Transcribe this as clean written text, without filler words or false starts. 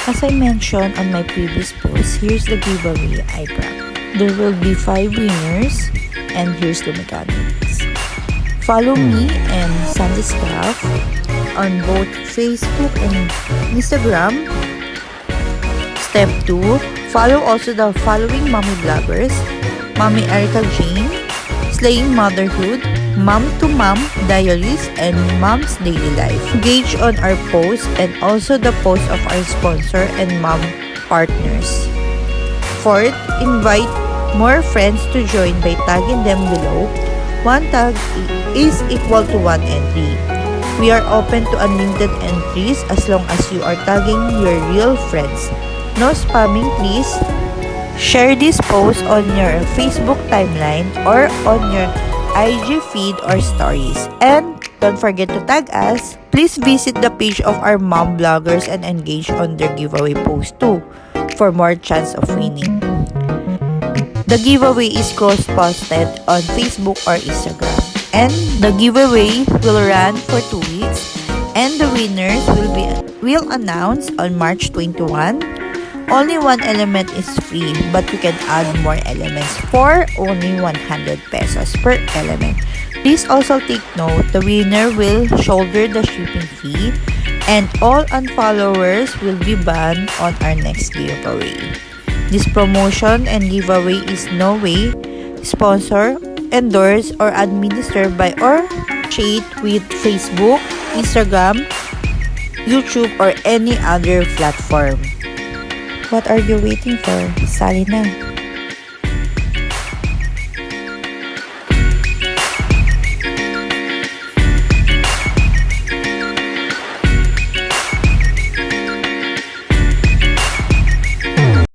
As I mentioned on my previous post, here's the giveaway I brought. There will be 5 winners, and here's the mechanics. Follow me and Xandy's Craft on both Facebook and Instagram. Step 2, follow also the following mommy bloggers: Mommy Erica Jane, Slaying Motherhood, Mom-to-Mom Diaries, and Mom's Daily Life. Engage on our posts and also the posts of our sponsor and mom partners. Fourth, invite more friends to join by tagging them below. One tag is equal to 1 entry. We are open to unlimited entries as long as you are tagging your real friends. No spamming, please. Share this post on your Facebook timeline or on your IG feed or stories. And don't forget to tag us. Please visit the page of our mom bloggers and engage on their giveaway post too for more chance of winning. The giveaway is cross-posted on Facebook or Instagram. And the giveaway will run for 2 weeks. And the winners will announce on March 21. Only one element is free, but you can add more elements for only 100 pesos per element. Please also take note, the winner will shoulder the shipping fee, and all unfollowers will be banned on our next giveaway. This promotion and giveaway is no way sponsored, endorsed, or administered by or associated with Facebook, Instagram, YouTube, or any other platform. What are you waiting for? Sali na!